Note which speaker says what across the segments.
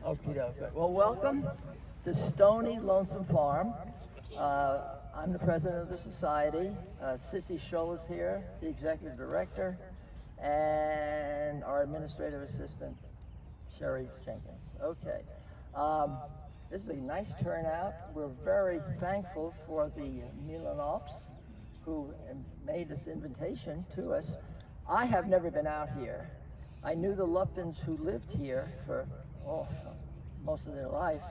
Speaker 1: Okie doke. Well, welcome to Stoney, Lonesome Farm. I'm the president of the society. Sissy Scholl is here, the executive director, and our administrative assistant, Sherry Jenkins. Okay. This is a nice turnout. We're very thankful for the Milanoffs who made this invitation to us. I have never been out here. I knew the Luptons who lived here for most of their life,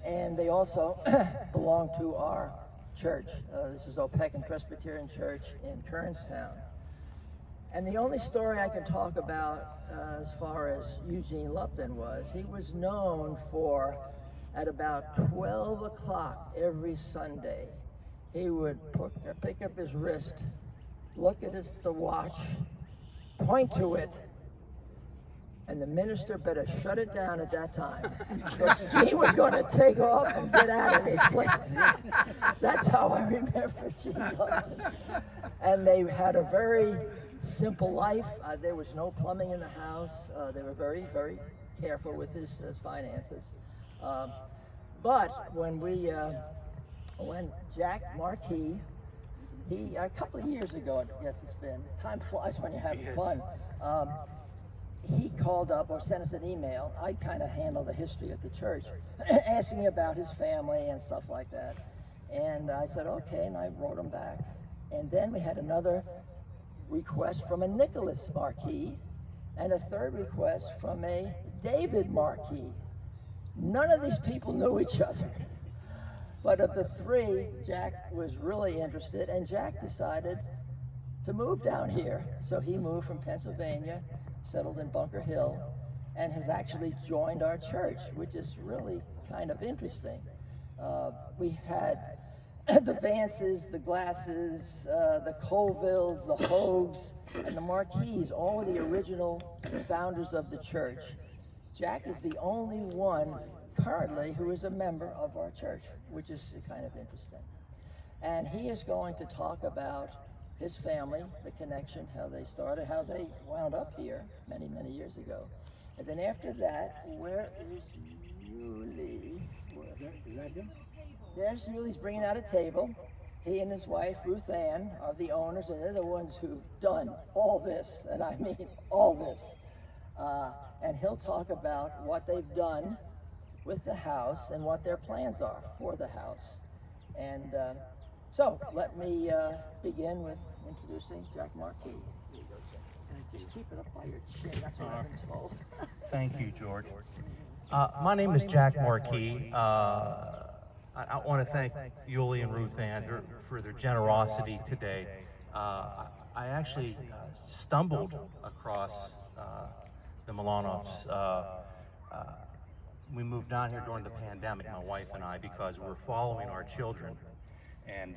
Speaker 1: and they also belong to our church. This is Opequon Presbyterian Church in Kernstown. And the only story I can talk about as far as Eugene Lupton was, he was known for, at about 12 o'clock every Sunday, he would pick up his wrist, look at the watch, point to it, and the minister better shut it down at that time, because Gene was going to take off and get out of his place. That's how I remember Gene Lupton. And they had a very simple life. There was no plumbing in the house. They were very, very careful with his finances. But when Jack Marquis, a couple of years ago, I guess it's been, time flies when you're having fun. He called up or sent us an email. I kind of handle the history of the church, asking me about his family and stuff like that. And I said, okay, and I wrote him back. And then we had another request from a Nicholas Marquis, and a third request from a David Marquis. None of these people knew each other. But of the three, Jack was really interested, and Jack decided to move down here. So he moved from Pennsylvania, settled in Bunker Hill, and has actually joined our church, which is really kind of interesting. We had the Vances, the Glasses, the Colvilles, the Hogues, and the Marquis, all of the original founders of the church. Jack is the only one currently who is a member of our church, which is kind of interesting. And he is going to talk about his family, the connection, how they started, how they wound up here many, many years ago. And then after that, where is Yuli?
Speaker 2: Is that him?
Speaker 1: There's Yuli's bringing out a table. He and his wife, Ruth Ann, are the owners, and they're the ones who've done all this, and I mean all this. And he'll talk about what they've done with the house and what their plans are for the house. And so let me begin with introducing Jack Marquis. Just keep it up by your chin, that's what I've been told.
Speaker 2: Thank you, George. My name is Jack Marquis. I want to thank Yuli and Ruth Ann for their generosity today. I actually stumbled across the Milanoffs. We moved down here during the pandemic, my wife and I, because we're following our children. And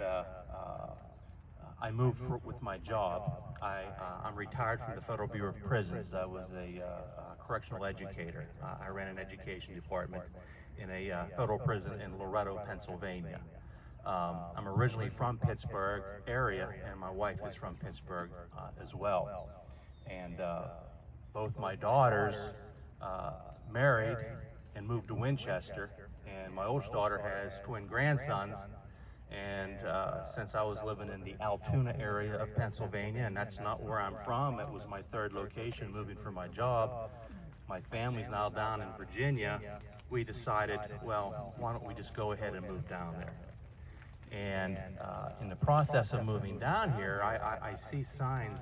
Speaker 2: I moved with my job. I'm retired from the Federal Bureau of Prisons. I was a correctional educator. I ran an education department in a federal prison in Loretto, Pennsylvania. I'm originally from Pittsburgh area, and my wife is from Pittsburgh as well. And both my daughters married and moved to Winchester, and my oldest daughter has twin grandsons. And since I was living in the Altoona area of Pennsylvania, and that's not where I'm from, it was my third location moving for my job. My family's now down in Virginia. We decided, well, why don't we just go ahead and move down there? And in the process of moving down here, I see signs,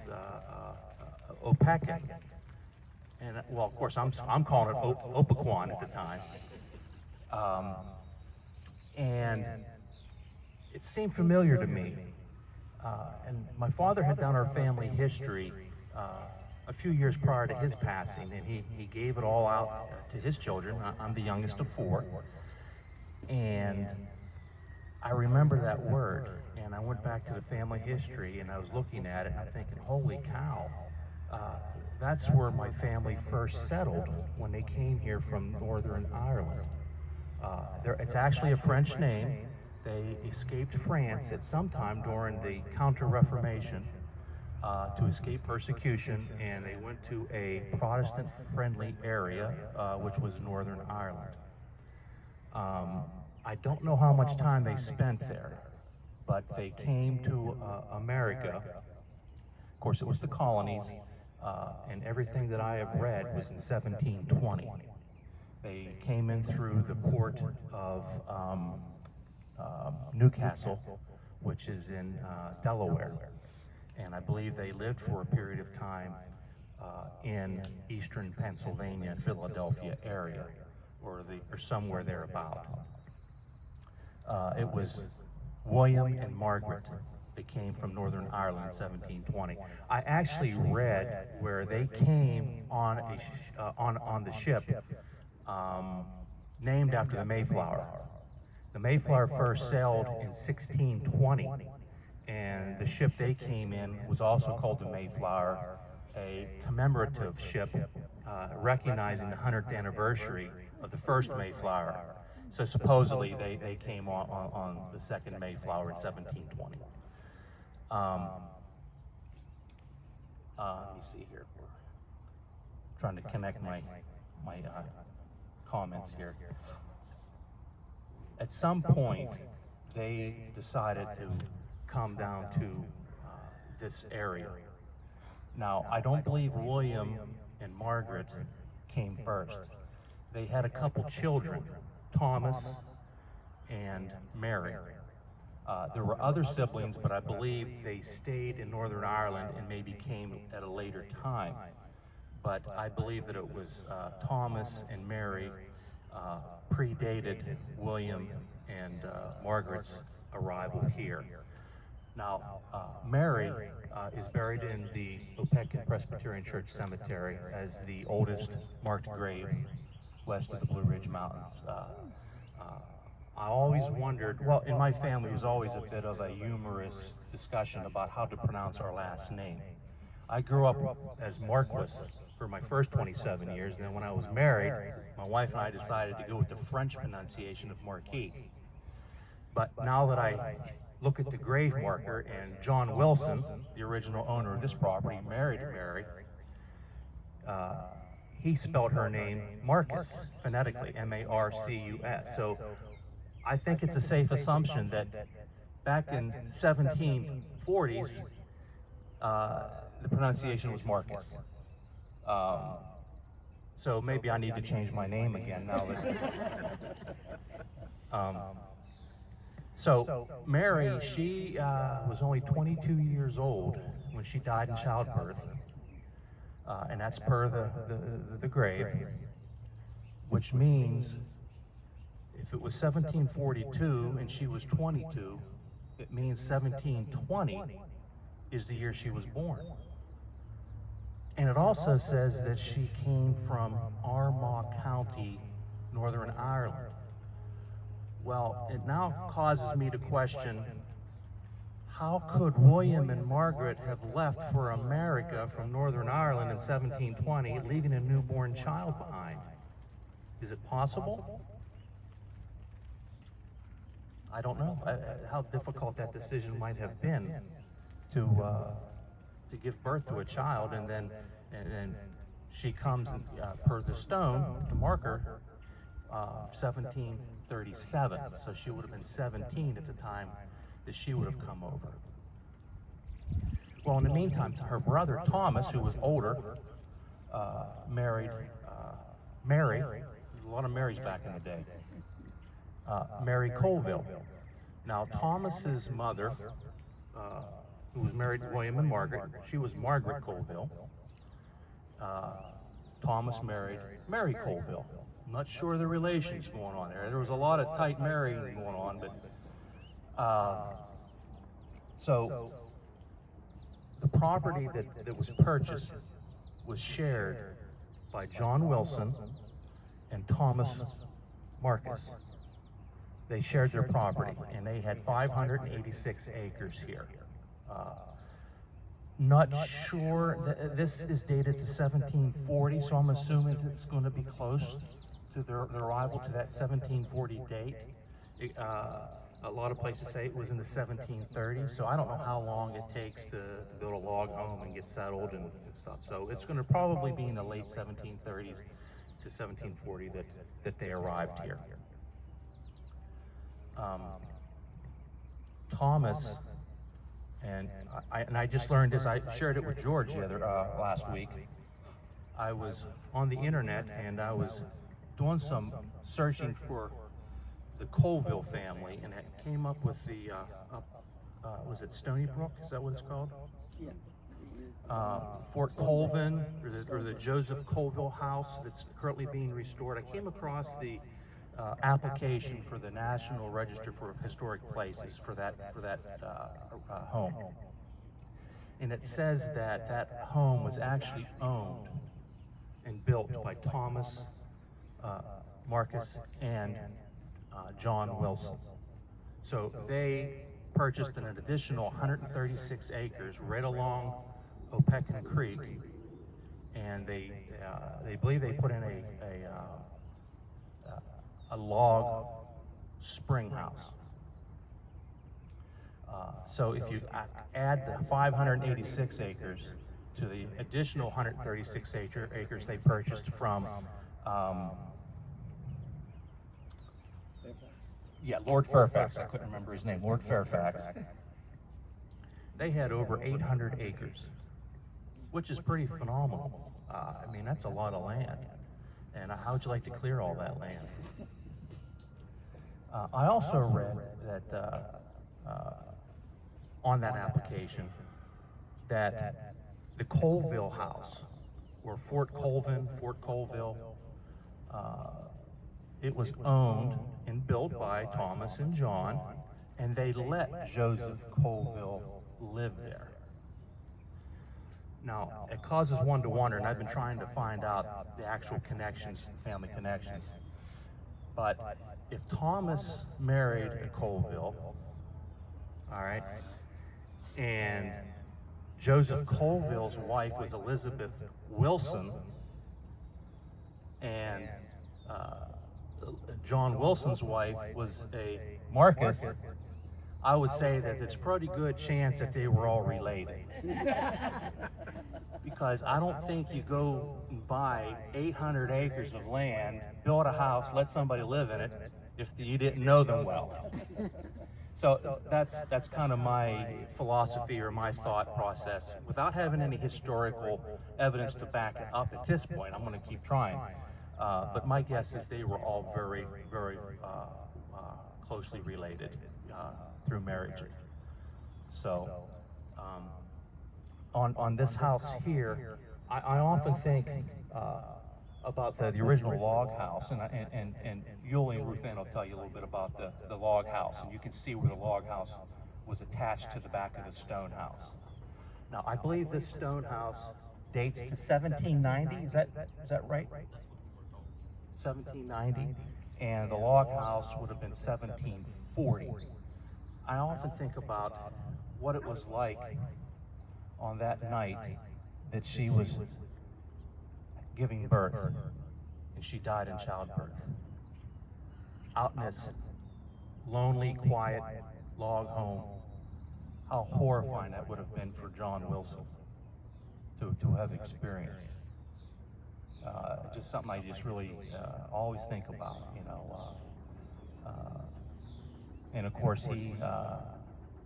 Speaker 2: Opequon. And well, of course, I'm calling it Opequon at the time. And it seemed familiar to me. And my father had done our family history a few years prior to his passing, and he gave it all out to his children. I'm the youngest of four. And I remember that word, and I went back to the family history, and I was looking at it, and I'm thinking, holy cow, that's where my family first settled when they came here from Northern Ireland. It's actually a French name. They escaped France at some time during the Counter-Reformation. to escape persecution, and they went to a Protestant-friendly area, which was Northern Ireland. I don't know how much time they spent there, but they came to America. Of course, it was the colonies, and everything that I have read was in 1720. They came in through the port of Newcastle, which is in Delaware, and I believe they lived for a period of time in eastern Pennsylvania, Philadelphia area, or somewhere thereabout. It was William and Margaret. They came from Northern Ireland in 1720. I actually read where they came on on the ship named after the Mayflower. The Mayflower first sailed in 1620, and the ship they came in was also called the Mayflower, a commemorative ship recognizing the 100th anniversary of the first Mayflower. So supposedly they came on the second Mayflower in 1720. Let me see here. We're trying to connect my comments here. At some point, they decided to come down to this area. Now, I don't believe William and Margaret came first. They had a couple children, Thomas and Mary. There were other siblings, but I believe they stayed in Northern Ireland and maybe came at a later time. But I believe that it was Thomas and Mary predated William and Margaret's arrival here. Now, Mary is buried in the Opequon Presbyterian Church Cemetery as the oldest marked grave west of the Blue Ridge Mountains. I always wondered, well, in my family, it was always a bit of a humorous discussion about how to pronounce our last name. I grew up as Marquis for my first 27 years, and then when I was married, my wife and I decided to go with the French pronunciation of Marquis. But now that I look at the grave marker, and John Wilson, the original owner of this property, married Mary, he spelled her name Marcus, phonetically, M-A-R-C-U-S. So I think it's a safe assumption that back in 1740s, the pronunciation was Marcus. So maybe I need to change my name again now that... So Mary, she was only 22 years old when she died in childbirth, and that's per the grave, which means if it was 1742 and she was 22, it means 1720 is the year she was born. And it also says that she came from Armagh County, Northern Ireland. Well, it now causes me to question, how could William and Margaret have left for America from Northern Ireland in 1720, leaving a newborn child behind? Is it possible? I don't know how difficult that decision might have been to give birth to a child, and then she comes per the stone to mark her 1737. So she would have been 17 at the time that she would have come over. Well, in the meantime, her brother Thomas, who was older, married Mary. There's a lot of Marys back in the day. Mary Colville. Now, Thomas's mother, who was married to William and Margaret, she was Margaret Colville. Thomas married Mary Colville. I'm not sure the relations going on there. There was a lot of tight marrying going on, but so the property that was purchased was shared by John Wilson and Thomas Marcus. They shared their property, and they had 586 acres here. Not sure, this is dated to 1740, so I'm assuming it's going to be close to their arrival to that 1740 date. A lot of places say it was in the 1730s, so I don't know how long it takes to build a log home and get settled and stuff. So it's going to probably be in the late 1730s to 1740 that they arrived here. Thomas, and I just learned this, I shared it with George the other last week. I was on the internet and I was doing some searching for the Colville family, and it came up with the, was it Stoney Brook? Is that what it's called?
Speaker 1: Yeah.
Speaker 2: Fort Colvin, or the Joseph Colville house that's currently being restored. I came across the application for the National Register for Historic Places for that home. And it says that that home was actually owned and built by Thomas, Marcus, and John Wilson. So they purchased an additional 136 acres right along Opequon Creek, and they believe they put in a log spring house. So if you add the 586 acres to the additional 136 acres they purchased from Lord Fairfax, I couldn't remember his name, Lord Fairfax. They had over 800 acres, which is pretty phenomenal. I mean, that's a lot of land. And how would you like to clear all that land? I also read that on that application that the Colville house, or Fort Colville, it was owned and built by Thomas and John, and they let Joseph Colville live there. Now, it causes one to wonder, and I've been trying to find out the actual connections, family connections. But if Thomas married a Colville, all right, and Joseph Colville's wife was Elizabeth Wilson, and John Wilson's wife was a Marcus, I would say that it's a pretty good chance that they were all related. Because I don't think you go and buy 800 acres of land, build a house, let somebody live in it, if you didn't know them well. So that's kind of my philosophy or my thought process. Without having any historical evidence to back it up at this point, I'm going to keep trying. But my guess is they were all very, very closely related through marriage. So on this house here, I often think about the original log house, and Yuli and Ruth Ann will tell you a little bit about the log house, and you can see where the log house was attached to the back of the stone house. Now, I believe this stone house dates to 1790. Is that right? 1790, and the log house would have been 1740. I often think about what it was like on that night that she was giving birth, and she died in childbirth. Out in this lonely, quiet log home, how horrifying that would have been for John Wilson to have experienced. Just something I just really always think about, you know. And of course, he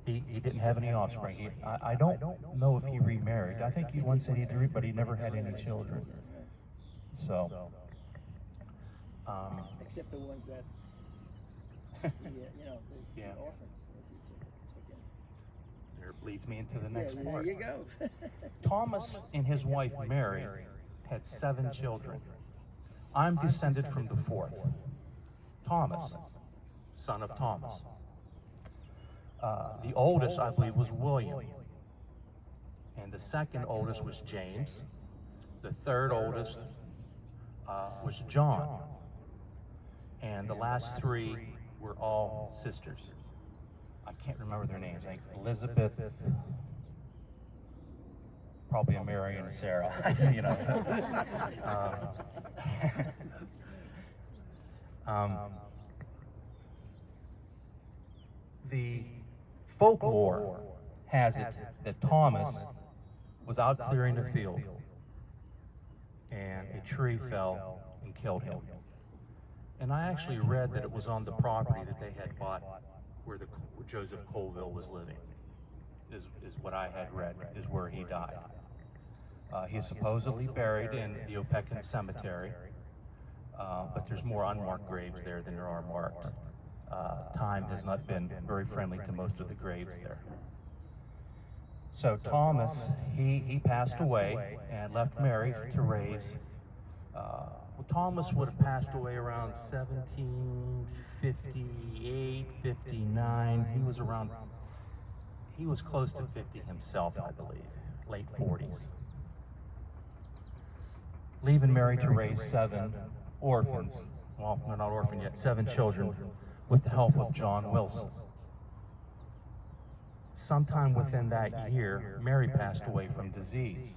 Speaker 2: didn't have any offspring. I don't know if he remarried. I think he once said he did, but he never had any children. So,
Speaker 1: except the ones that, the orphans that he took in.
Speaker 2: there leads me into the next
Speaker 1: There
Speaker 2: part.
Speaker 1: you go.
Speaker 2: Thomas and his wife Mary had 7 children. I'm descended from the 4th. Thomas, son of Thomas. The oldest, I believe, was William. And the second oldest was James. The third oldest was John. And the last 3 were all sisters. I can't remember their names. I think Elizabeth, probably a Mary and a Sarah, you know. The folklore has it that Thomas was out clearing a field and a tree fell and killed him. And I actually read that it was on the property that they had bought where Joseph Colville was living, is what I had read, is where he died. He is supposedly buried in the Opequon Cemetery, but there's more unmarked graves there than there are marked. Time has not been very friendly to most of the graves there. So Thomas, he passed away and left Mary to raise. Thomas would have passed away around 1758, 59. He was close to 50 himself, I believe, late 40s. Leaving Mary to raise 7 orphans, well, they're not orphaned yet, 7 children, with the help of John Wilson. Sometime within that year, Mary passed away from disease.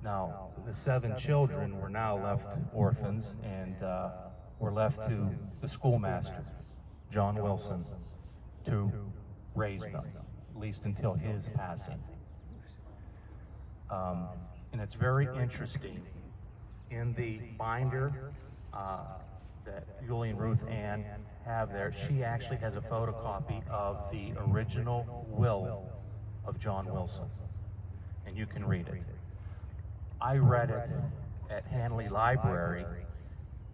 Speaker 2: Now, the 7 children were now left orphans and were left to the schoolmaster, John Wilson, to raise them, at least until his passing. And it's very interesting. In the binder that Julie and Ruth Ann have there, she actually has a photocopy of the original will of John Wilson, and you can read it. I read it at Hanley Library,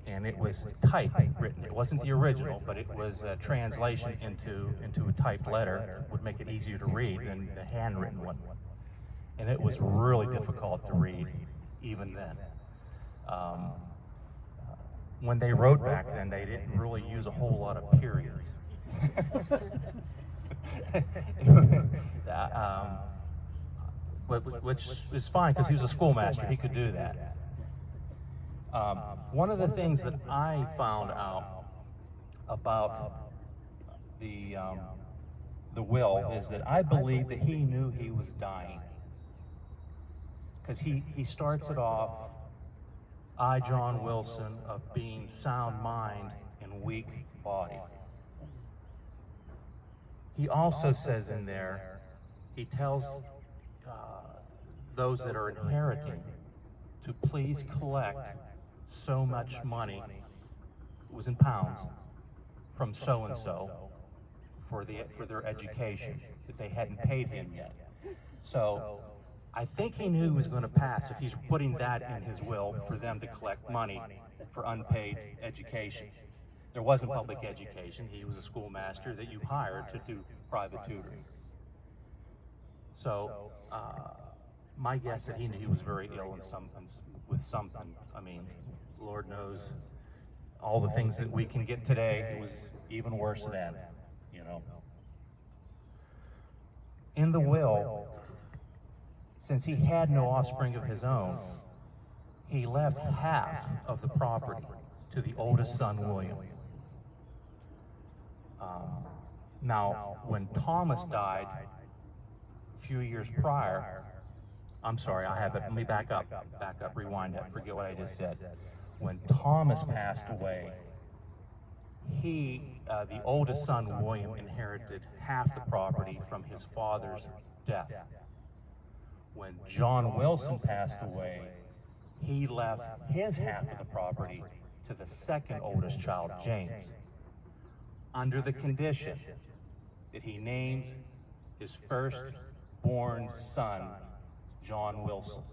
Speaker 2: and it was typewritten. It wasn't the original, but it was a translation into a typed letter. It would make it easier to read than the handwritten one. And it was really difficult to read even then. When they wrote back then, they didn't really use a whole lot of periods. Which is fine, because he was a schoolmaster, he could do that. One of the things that I found out about the will is that I believe that he knew he was dying. Because he starts it off, I, John Wilson, of being sound mind and weak body. He also says in there, he tells those that are inheriting to please collect so much money, it was in pounds, from so-and-so for their education, that they hadn't paid him yet. So I think he knew he was going to pass if he's putting that in his will for them to collect money for unpaid education. There wasn't public education. He was a schoolmaster that you hired to do private tutoring. So my guess that he knew he was very ill with something. I mean, Lord knows all the things that we can get today, it was even worse then, you know. In the will, since he had no offspring of his own, he left half of the property to the oldest son, William. Now, when Thomas died a few years prior, I'm sorry, I have it, let me back up, rewind it, forget what I just said. When Thomas passed away, the oldest son, William, inherited half the property from his father's death. When John Wilson passed away, he left his half of the property to the second oldest child, James, under the condition that he names his firstborn son, John Wilson.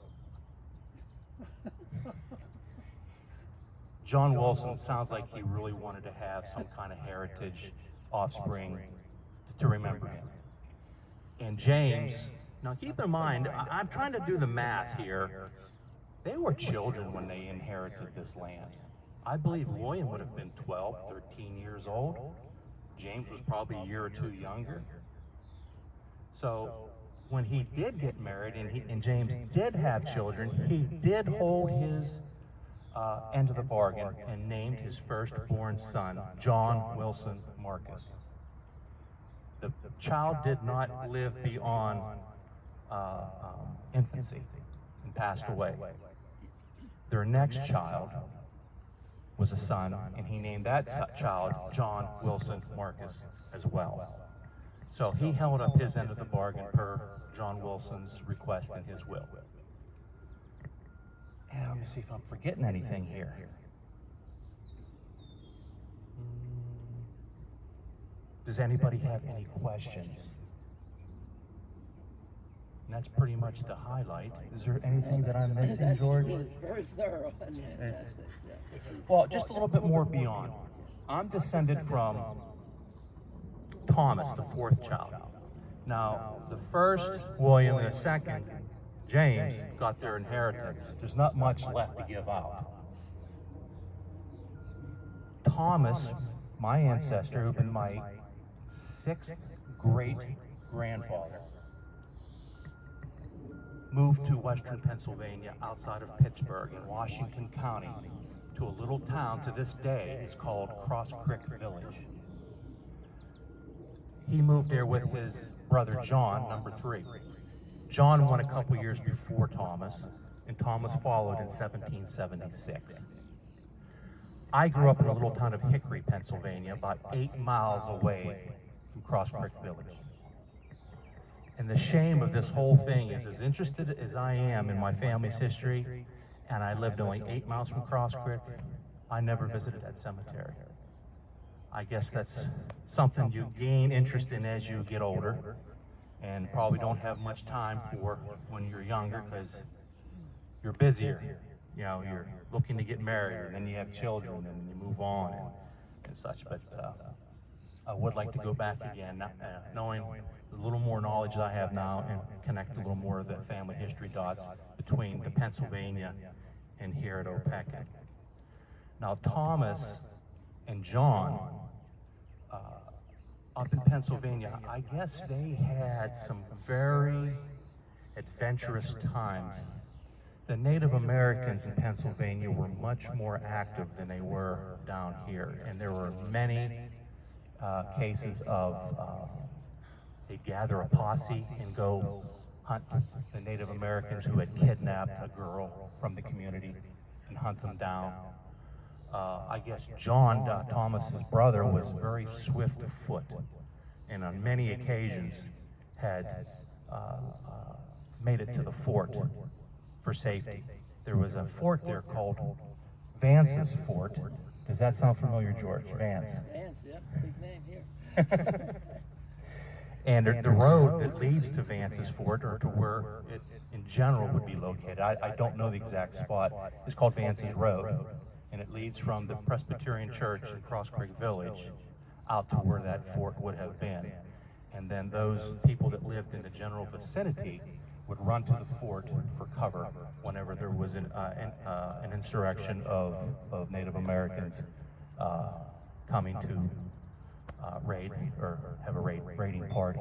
Speaker 2: John Wilson sounds like he really wanted to have some kind of heritage offspring to remember him. And James, now keep in mind, I'm trying to do the math here. They were children when they inherited this land. I believe William would have been 12, 13 years old. James was probably a year or two younger. So when he did get married and James did have children, he did hold his end of the bargain and named his firstborn son, John Wilson Marcus. The child did not live beyond infancy and passed away. Their next child was a son, and he named that child John Wilson Marcus as well. So he held up his end of the bargain per John Wilson's request in his will. And let me see if I'm forgetting anything here. Does anybody have any questions? And that's pretty much the highlight. Is there anything that I'm missing,
Speaker 1: That's
Speaker 2: George?
Speaker 1: really very thorough. That's fantastic. Yeah.
Speaker 2: Well, just a little bit more beyond. I'm descended from Thomas, the fourth child. Now, the first, William, and the second, James, got their inheritance. There's not much left to give out. Thomas, my ancestor, who had been my sixth great-grandfather, moved to western Pennsylvania outside of Pittsburgh in Washington County to a little town to this day is called Cross Creek Village. He moved there with his brother John, number 3. John went a couple years before Thomas, and Thomas followed in 1776. I grew up in a little town of Hickory, Pennsylvania, about 8 miles away from Cross Creek Village. And the shame of this whole thing is, as interested as I am in my family's history, and I lived only 8 miles from Cross Creek, I never visited that cemetery. I guess that's something you gain interest in as you get older, and probably don't have much time for when you're younger because you're busier. You know, you're looking to get married, and then you have children, and you move on and such. But I would like to go back again, knowing a little more knowledge I have now, and connect a little more of the family history dots between the Pennsylvania and here at Opequon. Now, Thomas and John, up in Pennsylvania, I guess they had some very adventurous times. The Native Americans in Pennsylvania were much more active than they were down here, and there were many cases of they'd gather a posse and go hunt the Native Americans who had kidnapped a girl from the community and hunt them down. I guess John, Thomas's brother, was very swift of foot, and on many occasions had made it to the fort for safety. There was a fort there called Vance's Fort. Does that sound familiar, George? Vance.
Speaker 1: Vance, yep, big name here.
Speaker 2: And the road that leads to Vance's Fort, or to where it in general would be located, I don't know the exact spot, is called Vance's Road. And it leads from the Presbyterian Church in Cross Creek Village out to where that fort would have been. And then those people that lived in the general vicinity would run to the fort for cover whenever there was an insurrection of Native Americans coming to raid or have a raiding party.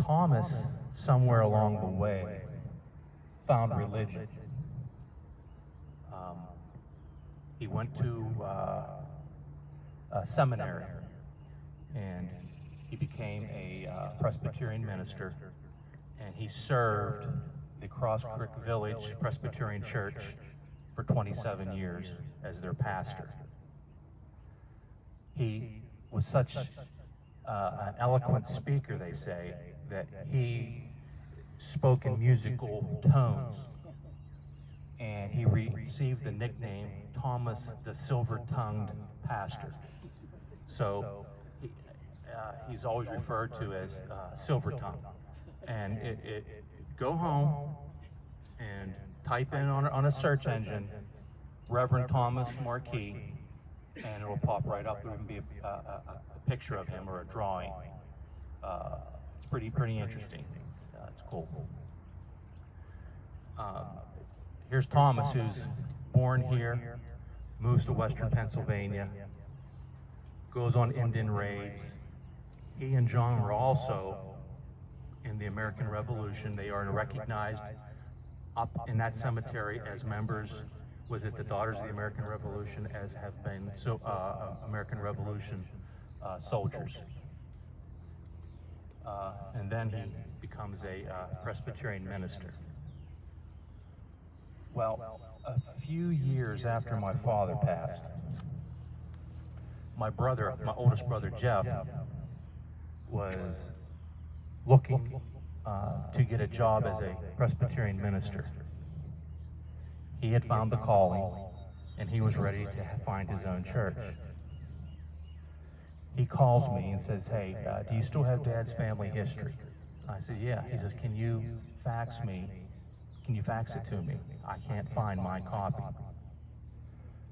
Speaker 2: Thomas, somewhere along the way, found religion. He went to a seminary, and he became a Presbyterian minister, and he served the Cross Creek Village Presbyterian Church for 27 years as their pastor. He was such an eloquent speaker, they say, that he spoke in musical tones, and he received the nickname Thomas the Silver-Tongued Pastor. So he's always referred to as Silver Tongue. And go home and type in on a search engine Reverend Thomas Marquis, and it'll pop right up. There will be a picture of him or a drawing. It's pretty interesting. It's cool. Here's Thomas, who's born here, moves to western Pennsylvania, goes on Indian raids. He and John were also in the American Revolution. They are recognized up in that cemetery as members, was it the Daughters of the American Revolution, as have been American Revolution soldiers. And then he becomes a Presbyterian minister. Well, A few years after my father passed, my oldest brother Jeff, was looking to get a job as a Presbyterian minister. He had found the calling, and he was ready to find his own church. He calls me and says, "Hey, do you still have Dad's family history?" I said, "Yeah." He says, Can you fax it to me? I can't find my copy."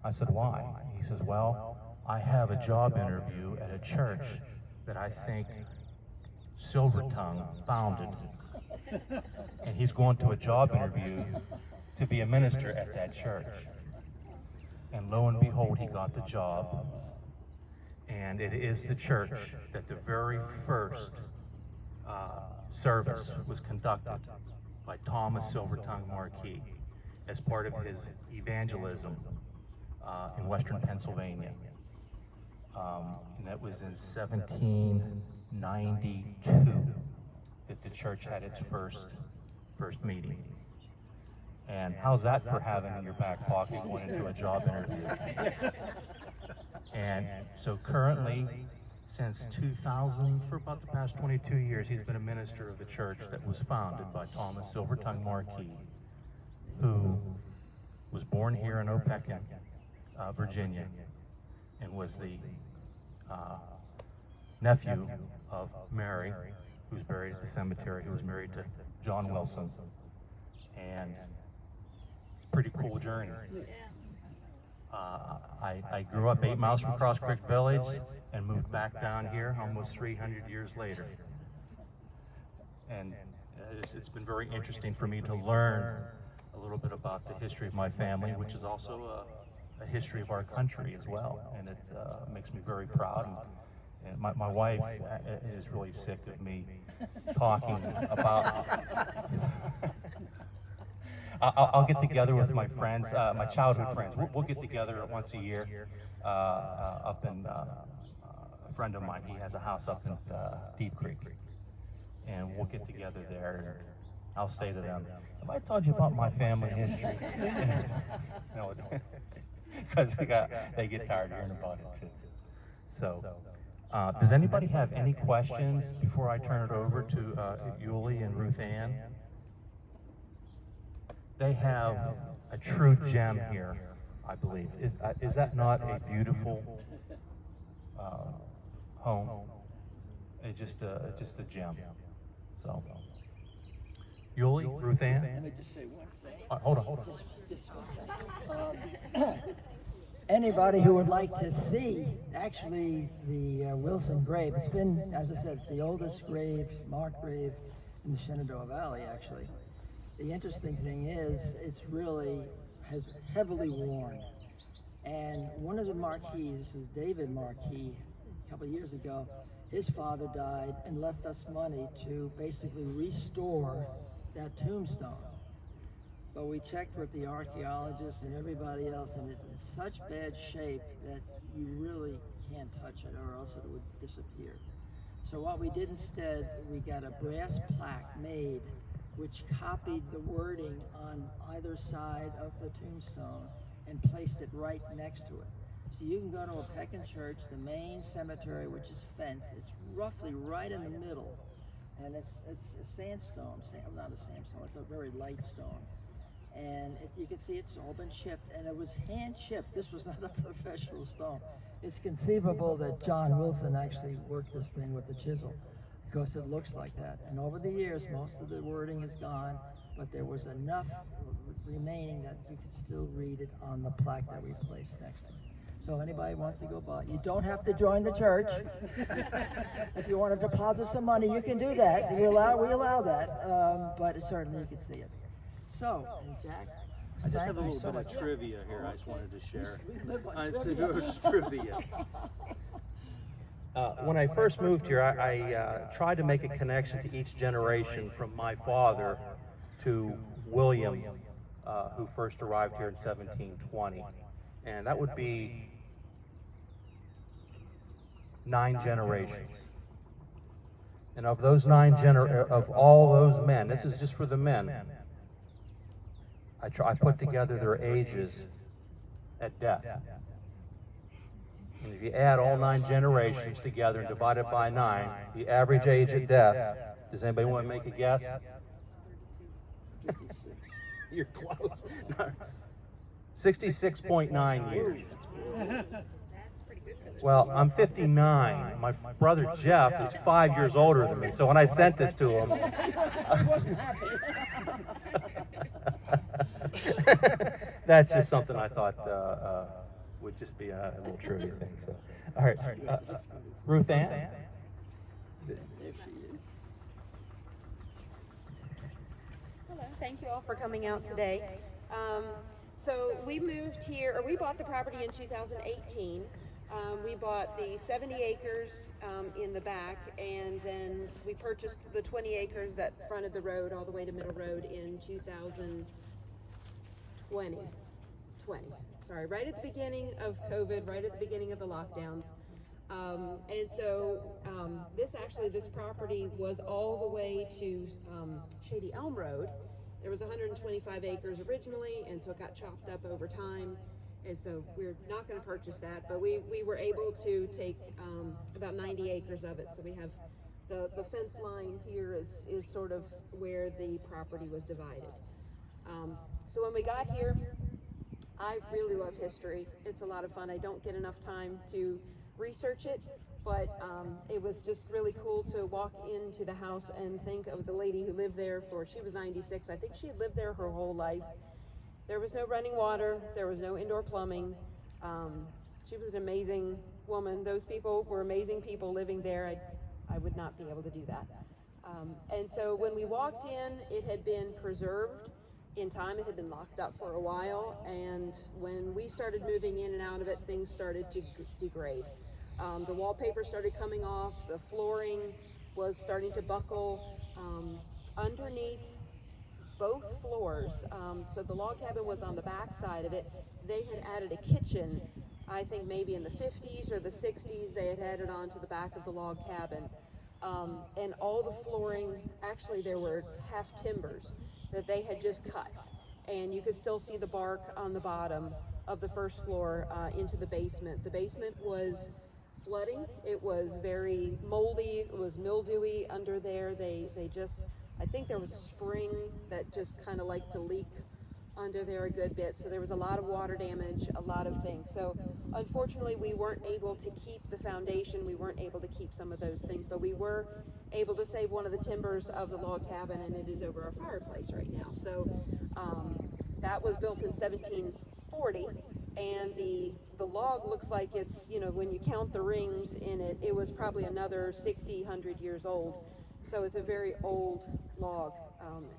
Speaker 2: I said, "Why?" He says, "Well, I have a job interview at a church that I think Silvertongue founded. And he's going to a job interview to be a minister at that church." And lo and behold, he got the job. And it is the church that the very first service was conducted by Thomas Silvertongue Marquis as part of his evangelism in western Pennsylvania. And that was in 1792 that the church had its first meeting. And how's that for having in your back pocket going into a job interview? And so currently, since 2000, for about the past 22 years, he's been a minister of the church that was founded by Thomas Silvertongue Marquis, who was born here in Opequon, Virginia, and was the nephew of Mary, who's buried at the cemetery, who was married to John Wilson. And it's a pretty cool journey. I grew up 8 miles from Cross Creek Village and moved back down here almost 300 years later. And it's been very interesting for me to learn a little bit about the history of my family, which is also a history of our country as well. And it makes me very proud. And my wife is really sick of me talking about... I'll get together with my friends, my childhood friends. We'll get together once a year up in, a friend of mine, he has a house up in Deep Creek. And we'll get together there, and I'll say to them, "Have I told you about my family history?" No, because they get tired of hearing about it too. So, does anybody have any questions before I turn it over to Yulie and Ruth Ann? They have a true gem here, I believe. Is that not a beautiful home? It's just a gem. So, Yulie, Ruth Ann?
Speaker 1: Let me just say one thing.
Speaker 2: Hold on.
Speaker 1: Just one thing. Anybody who would like to see, actually, the Wilson grave, it's been, as I said, it's the oldest grave, marked grave in the Shenandoah Valley, actually. The interesting thing is, has heavily worn. And one of the Marquis, this is David Marquis, a couple of years ago, his father died and left us money to basically restore that tombstone. But we checked with the archaeologists and everybody else, and it's in such bad shape that you really can't touch it, or else it would disappear. So what we did instead, we got a brass plaque made which copied the wording on either side of the tombstone and placed it right next to it. So you can go to a Opequon church, the main cemetery, which is fenced. It's roughly right in the middle, and it's a sandstone. Not a sandstone. It's a very light stone, and you can see it's all been chipped, and it was hand chipped. This was not a professional stone. It's conceivable that John Wilson actually worked this thing with the chisel, because it looks like that. And over the years, most of the wording is gone, but there was enough remaining that you could still read it on the plaque that we placed next to it. So anybody wants to go by, you don't have to join the church. If you want to deposit some money, you can do that. We allow that, but certainly you can see it. So, Jack,
Speaker 2: I just have a little bit of trivia here I just wanted to share. It's trivia. When I first moved here, I tried to make a connection to each generation from my father to William, who first arrived here in 1720. And that would be 9 generations. And of those of all those men, this is just for the men, I put together their ages at death. And if you add all 9 generations together and divide it by 9, the average age at death, does anybody want to make a guess?
Speaker 1: 56.
Speaker 2: You're close. 66.9 years. Well, I'm 59. My brother Jeff is 5 years older than me, so when I sent this to him,
Speaker 1: I wasn't happy.
Speaker 2: that's just something I thought would just be a little trivia thing. So, all right, Ruth Ann.
Speaker 1: There she is.
Speaker 3: Hello, thank you all for coming out today. So we moved here, or we bought the property in 2018. We bought the 70 acres in the back, and then we purchased the 20 acres that fronted the road all the way to Middle Road in 2020. Sorry, right at the beginning of COVID, right at the beginning of the lockdowns. And so this property was all the way to Shady Elm Road. There was 125 acres originally, and so it got chopped up over time. And so we're not going to purchase that, but we were able to take about 90 acres of it. So we have the fence line here is sort of where the property was divided. So when we got here, I really love history. It's a lot of fun. I don't get enough time to research it, but it was just really cool to walk into the house and think of the lady who lived there she was 96. I think she had lived there her whole life. There was no running water. There was no indoor plumbing. She was an amazing woman. Those people were amazing people living there. I would not be able to do that. And so when we walked in, it had been preserved in time. It had been locked up for a while. And when we started moving in and out of it, things started to degrade. The wallpaper started coming off. The flooring was starting to buckle. Underneath both floors, so the log cabin was on the back side of it. They had added a kitchen, I think maybe in the 50s or the 60s. They had added on to the back of the log cabin. And all the flooring, actually there were half timbers that they had just cut. And you could still see the bark on the bottom of the first floor into the basement. The basement was flooding. It was very moldy. It was mildewy under there. I think there was a spring that just kind of liked to leak under there a good bit. So there was a lot of water damage, a lot of things. So unfortunately, we weren't able to keep the foundation. We weren't able to keep some of those things, but we were able to save one of the timbers of the log cabin, and it is over our fireplace right now. So that was built in 1740, and the log looks like it's, when you count the rings in it, it was probably another 60, 100 years old. So it's a very old log,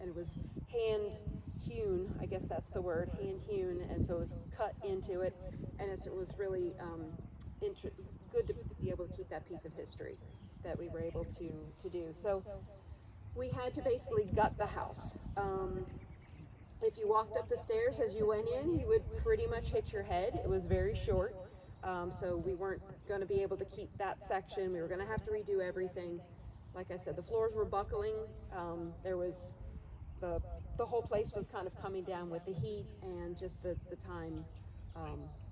Speaker 3: and it was hand hewn, I guess that's the word, hand hewn, and so it was cut into it, and it was really good to be able to keep that piece of history that we were able to do. So we had to basically gut the house. If you walked up the stairs as you went in, you would pretty much hit your head. It was very short, so we weren't going to be able to keep that section. We were going to have to redo everything. Like I said, the floors were buckling. There was the whole place was kind of coming down with the heat and just the time.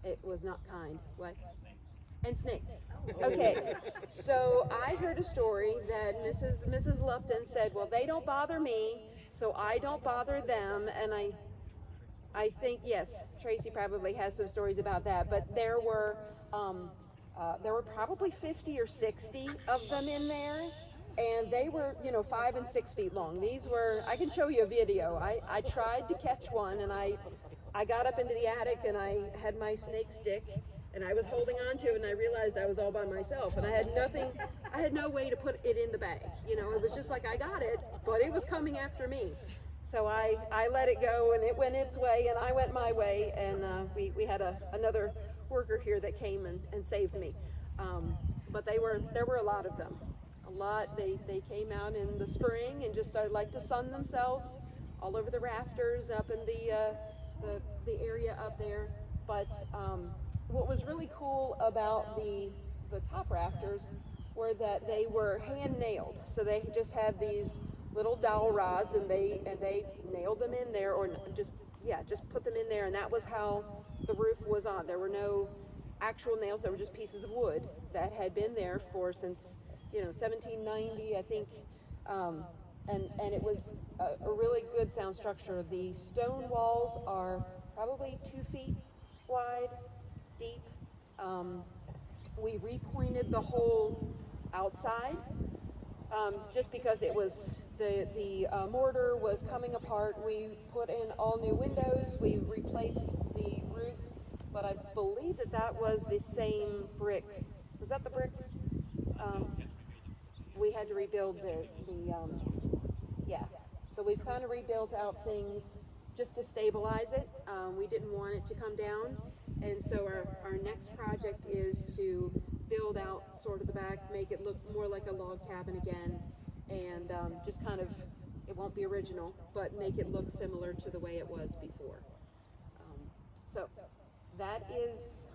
Speaker 3: It was not kind. What? And snake. Okay, so I heard a story that Mrs. Lupton said, well, they don't bother me, so I don't bother them. And I think, yes, Tracy probably has some stories about that, but there were probably 50 or 60 of them in there. And they were, 5 and 6 feet long. These were, I can show you a video. I tried to catch one, and I got up into the attic, and I had my snake stick, and I was holding on to it, and I realized I was all by myself, and I had no way to put it in the bag. It was just like I got it, but it was coming after me. So I let it go, and it went its way, and I went my way, and we had another worker here that came and saved me. But there were a lot of them. They came out in the spring and just started to sun themselves all over the rafters up in the area up there. But what was really cool about the top rafters were that they were hand nailed. So they just had these little dowel rods, and they nailed them in there, or just yeah, just put them in there, and that was how the roof was on. There were no actual nails, there were just pieces of wood that had been there since 1790, I think, and it was a really good sound structure. The stone walls are probably 2 feet wide, deep. We repointed the whole outside, just because it was the mortar was coming apart. We put in all new windows. We replaced the roof, but I believe that was the same brick. Was that the brick? We had to rebuild yeah. So we've kind of rebuilt out things just to stabilize it. We didn't want it to come down, and so our next project is to build out sort of the back, make it look more like a log cabin again, and just kind of, it won't be original, but make it look similar to the way it was before. So that is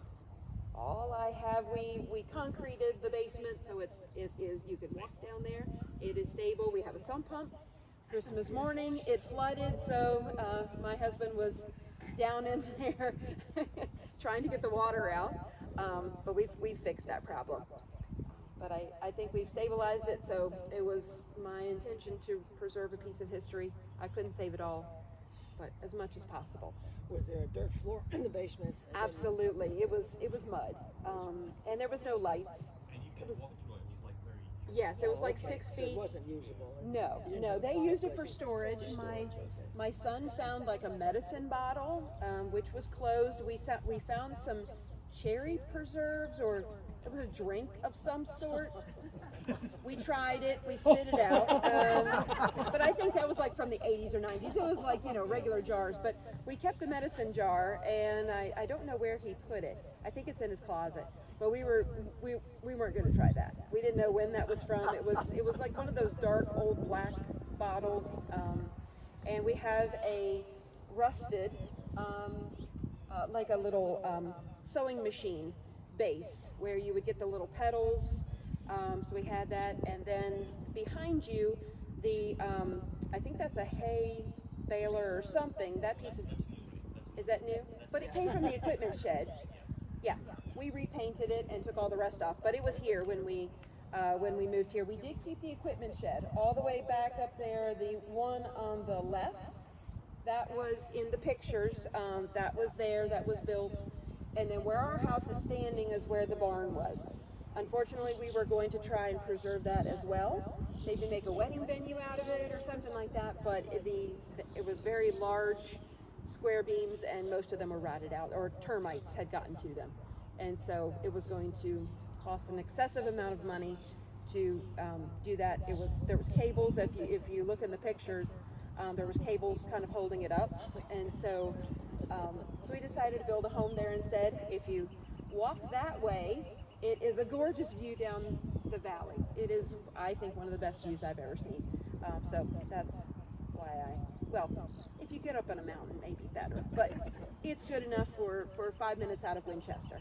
Speaker 3: all I have. We concreted the basement, so it is, you can walk down there. It is stable. We have a sump pump. Christmas morning it flooded, so my husband was down in there trying to get the water out, but we've fixed that problem. But I think we've stabilized it, so it was my intention to preserve a piece of history. I couldn't save it all, but as much as possible.
Speaker 4: Was there a dirt floor in the basement?
Speaker 3: Absolutely, it was mud, and there was no lights. It was, yes, it was like 6 feet.
Speaker 4: It wasn't usable.
Speaker 3: No, they used it for storage. My son found like a medicine bottle, which was closed. We found some cherry preserves, or it was a drink of some sort. We tried it, we spit it out, but I think that was like from the 80s or 90s. It was like, regular jars, but we kept the medicine jar, and I don't know where he put it. I think it's in his closet, but we weren't going to try that. We didn't know when that was from. It was like one of those dark old black bottles, and we have a rusted, like a little sewing machine base where you would get the little pedals. So we had that, and then behind you, I think that's a hay baler or something. That piece is that new? But it came from the equipment shed. Yeah, we repainted it and took all the rest off. But it was here when we moved here. We did keep the equipment shed all the way back up there. The one on the left, that was in the pictures. That was there. That was built, and then where our house is standing is where the barn was. Unfortunately, we were going to try and preserve that as well, maybe make a wedding venue out of it or something like that, but it was very large square beams, and most of them were rotted out, or termites had gotten to them. And so it was going to cost an excessive amount of money to do that. There was cables, if you look in the pictures, there was cables kind of holding it up, and so we decided to build a home there instead. If you walk that way, it is a gorgeous view down the valley. It is, I think, one of the best views I've ever seen. So that's why if you get up on a mountain, maybe better. But it's good enough for 5 minutes out of Winchester.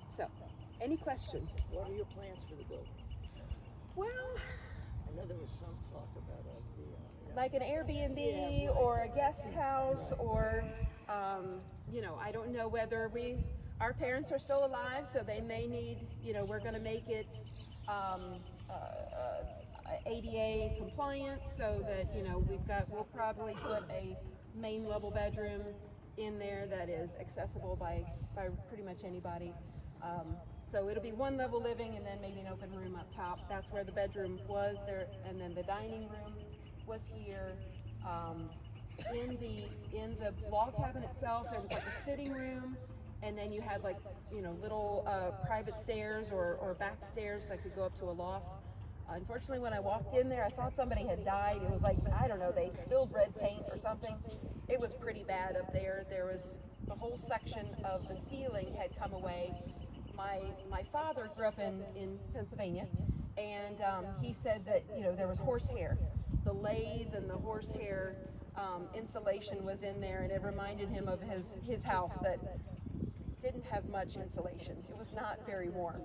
Speaker 3: So, any questions?
Speaker 4: What are your plans for the building?
Speaker 3: Well,
Speaker 4: I know there was some talk about
Speaker 3: like an Airbnb or a guest house, or I don't know whether our parents are still alive, so they may need, we're going to make it ADA compliant, so that we'll probably put a main level bedroom in there that is accessible by pretty much anybody. So it'll be one level living, and then maybe an open room up top. That's where the bedroom was there, and then the dining room was here. In the log cabin itself, there was like a sitting room, and then you had like little private stairs or back stairs that could go up to a loft. Unfortunately, when I walked in there, I thought somebody had died. It was like, I don't know, they spilled red paint or something. It was pretty bad up there. There was the whole section of the ceiling had come away. My father grew up in Pennsylvania, and he said that there was horsehair. The lathe and the horsehair insulation was in there, and it reminded him of his house that didn't have much insulation. It was not very warm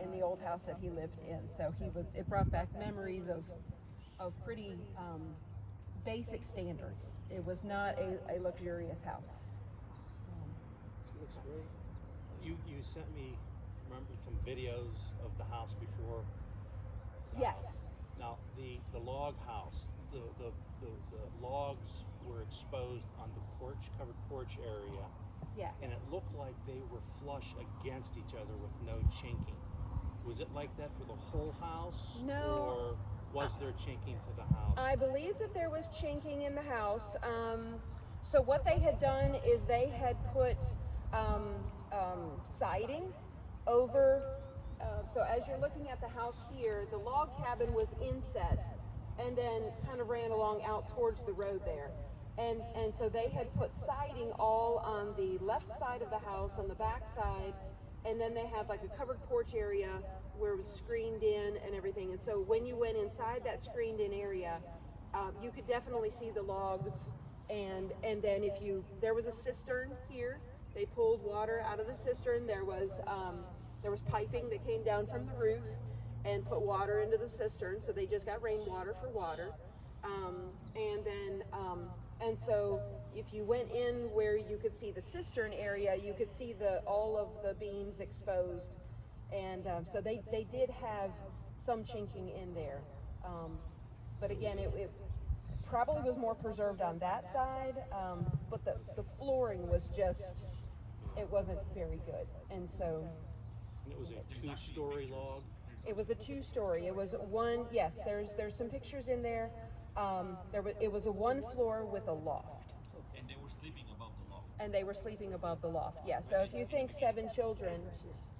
Speaker 3: in the old house that he lived in. So it brought back memories of pretty basic standards. It was not a luxurious house.
Speaker 4: Looks great.
Speaker 2: You sent me, remember, some videos of the house before.
Speaker 3: Yes.
Speaker 2: Now the log house, the logs were exposed on the covered porch area,
Speaker 3: Yes.
Speaker 2: and it looked like they were flush against each other with no chinking. Was it like that for the whole house?
Speaker 3: No.
Speaker 2: Or was there chinking to the house?
Speaker 3: I believe that there was chinking in the house. So what they had done is they had put siding over. So as you're looking at the house here, the log cabin was inset and then kind of ran along out towards the road there. And so they had put siding all on the left side of the house, on the back side, and then they had like a covered porch area where it was screened in and everything. And so when you went inside that screened in area, you could definitely see the logs. And then there was a cistern here. They pulled water out of the cistern. There was piping that came down from the roof and put water into the cistern. So they just got rainwater for water. And so if you went in where you could see the cistern area, you could see all of the beams exposed. And so they did have some chinking in there. But again, it probably was more preserved on that side, but the flooring was just, it wasn't very good. And so...
Speaker 2: And it was a 2-story log?
Speaker 3: It was a 2-story. It was one, yes, there's some pictures in there. It was a 1 floor with a loft.
Speaker 5: And they were sleeping above the loft.
Speaker 3: And they were sleeping above the loft, yeah. So if you think 7 children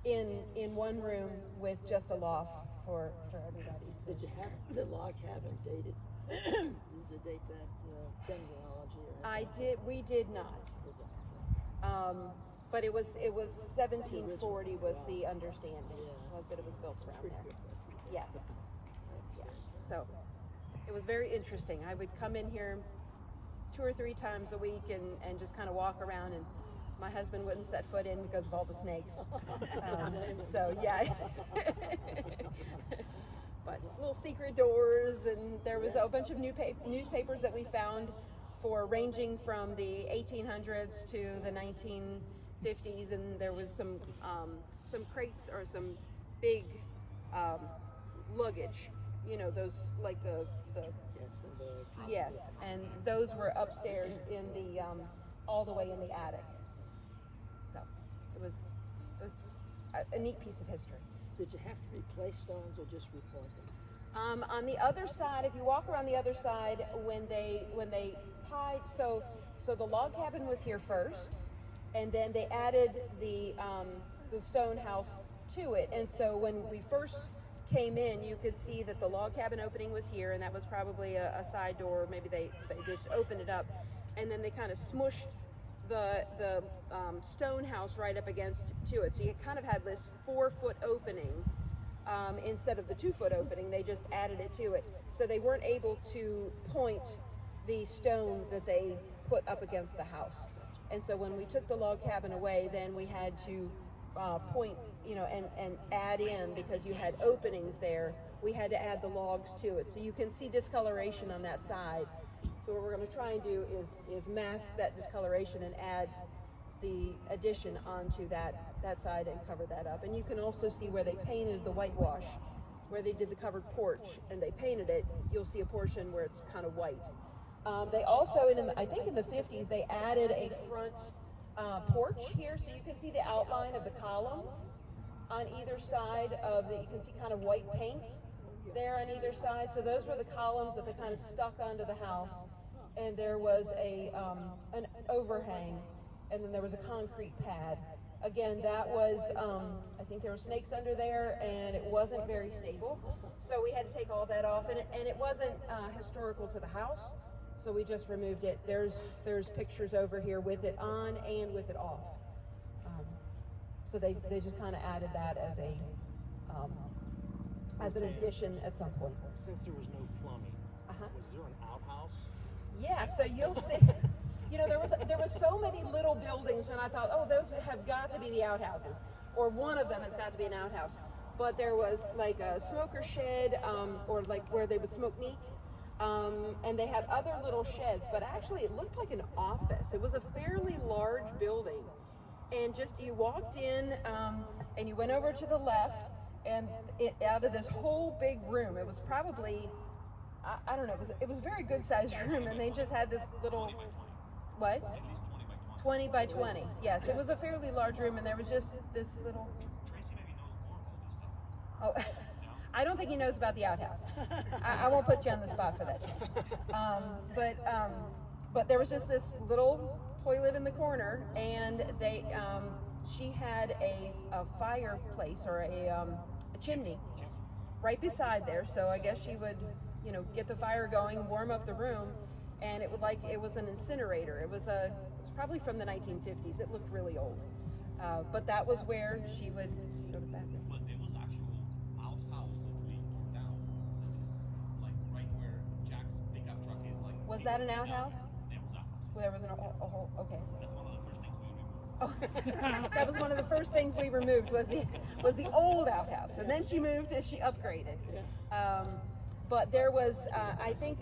Speaker 3: in one room with just a loft for everybody.
Speaker 4: Did you have the log cabin dated? To date that technology?
Speaker 3: We did not. But it was 1740 was the understanding, was that it was built around there. Yes. Yeah. So it was very interesting. I would come in here 2 or 3 times a week and just kind of walk around, and my husband wouldn't set foot in because of all the snakes. So yeah. But little secret doors, and there was a bunch of newspapers that we found ranging from the 1800s to the 1950s, and there was some crates or some big luggage, those like the yes, and those were upstairs in the all the way in the attic. So it was a neat piece of history.
Speaker 4: Did you have to replace stones or just repoint them?
Speaker 3: On the other side, if you walk around the other side, when they tied, so the log cabin was here first, and then they added the stone house to it. And so when we first came in, you could see that the log cabin opening was here, and that was probably a side door. Maybe they just opened it up, and then they kind of smushed the stone house right up against to it. So you kind of had this 4-foot opening instead of the 2-foot opening. They just added it to it. So they weren't able to point the stone that they put up against the house. And so when we took the log cabin away, then we had to point, and add in, because you had openings there, we had to add the logs to it. So you can see discoloration on that side. So what we're going to try and do is mask that discoloration and add the addition onto that side and cover that up. And you can also see where they painted the whitewash, where they did the covered porch and they painted it. You'll see a portion where it's kind of white. They also, I think in the 50s, they added a front porch here, so you can see the outline of the columns on either side you can see kind of white paint there on either side. So those were the columns that they kind of stuck onto the house. And there was an overhang, and then there was a concrete pad. Again, that was, I think there were snakes under there, and it wasn't very stable. So we had to take all that off, and it wasn't historical to the house, so we just removed it. There's pictures over here with it on and with it off. So they just kind of added that as an addition at some point.
Speaker 2: Since there was no plumbing, was there an outhouse?
Speaker 3: Yeah, so you'll see, there was so many little buildings, and I thought, oh, those have got to be the outhouses, or one of them has got to be an outhouse. But there was like a smoker shed, or like where they would smoke meat. And they had other little sheds, but actually it looked like an office. It was a fairly large building. And just, you walked in, and you went over to the left, and out of this whole big room, it was probably, I don't know, it was a very good sized room, and they just had this little, what?
Speaker 5: At least 20 by 20.
Speaker 3: 20 by 20. Yes, it was a fairly large room, and there was just this little.
Speaker 5: Tracy maybe knows more about this stuff.
Speaker 3: Oh, I don't think he knows about the outhouse. I won't put you on the spot for that, Chase. But there was just this little toilet in the corner, and she had a fireplace or a chimney right beside there. So I guess she would, get the fire going, warm up the room, and it was an incinerator. It was probably from the 1950s. It looked really old, but that was where she would go to the bathroom.
Speaker 5: But there was actual outhouse that we tore down. That was like right where Jack's pickup truck is. Like.
Speaker 3: Was that an outhouse?
Speaker 5: There was outhouse.
Speaker 3: Well, there was a whole. Okay.
Speaker 5: That's one of the first things we removed.
Speaker 3: Oh, that was one of the first things we removed was the old outhouse, and then she moved and she upgraded. But there was, I think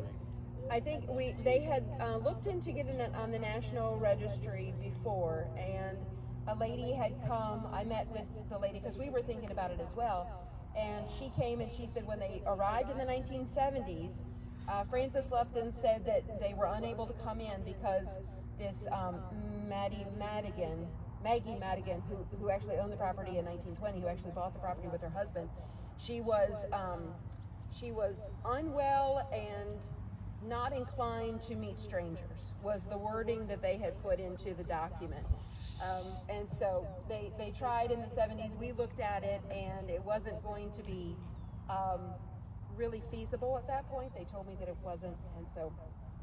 Speaker 3: they had looked into getting it on the National Registry before, and a lady had come. I met with the lady because we were thinking about it as well, and she came and she said when they arrived in the 1970s, Frances Lupton said that they were unable to come in because this Maggie Madigan, who actually owned the property in 1920, who actually bought the property with her husband, she was unwell and not inclined to meet strangers, was the wording that they had put into the document. And so they tried in the 70s. We looked at it, and it wasn't going to be really feasible at that point. They told me that it wasn't, and so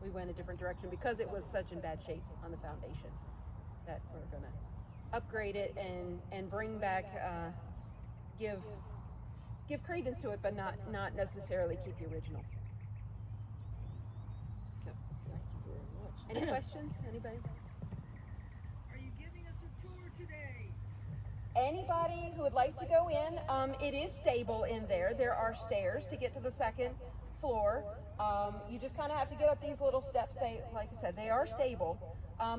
Speaker 3: we went a different direction because it was such in bad shape on the foundation that we're going to upgrade it and bring back, give credence to it, but not necessarily keep the original. So, any questions? Anybody?
Speaker 4: Are you giving us a tour today?
Speaker 3: Anybody who would like to go in, it is stable in there. There are stairs to get to the second floor. You just kind of have to get up these little steps. Like I said, they are stable.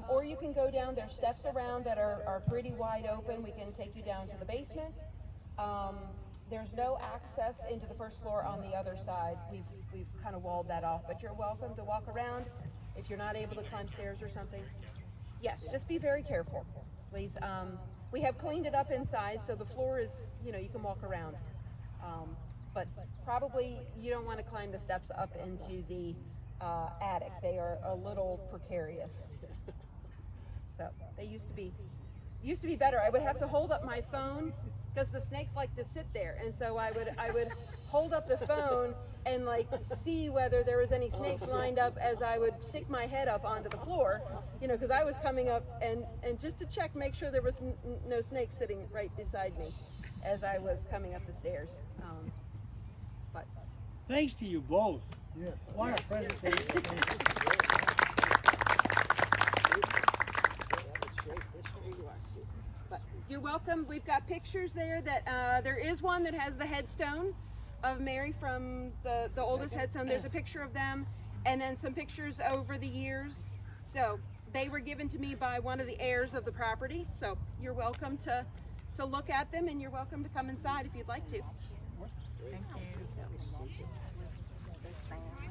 Speaker 3: Or you can go down. There's steps around that are pretty wide open. We can take you down to the basement. There's no access into the first floor on the other side. We've kind of walled that off, but you're welcome to walk around if you're not able to climb stairs or something. Yes, just be very careful, please. We have cleaned it up inside, so the floor is, you can walk around. But probably you don't want to climb the steps up into the attic. They are a little precarious. So they used to be better. I would have to hold up my phone because the snakes like to sit there, and so I would hold up the phone and see whether there was any snakes lined up as I would stick my head up onto the floor, because I was coming up and just to check, make sure there was no snakes sitting right beside me as I was coming up the stairs. But
Speaker 6: Thanks to you both.
Speaker 7: Yes.
Speaker 6: What a presentation.
Speaker 3: But you're welcome. We've got pictures there that there is one that has the headstone of Mary from the oldest headstone. There's a picture of them, and then some pictures over the years. So they were given to me by one of the heirs of the property. So you're welcome to look at them, and you're welcome to come inside if you'd like to.
Speaker 8: Thank you.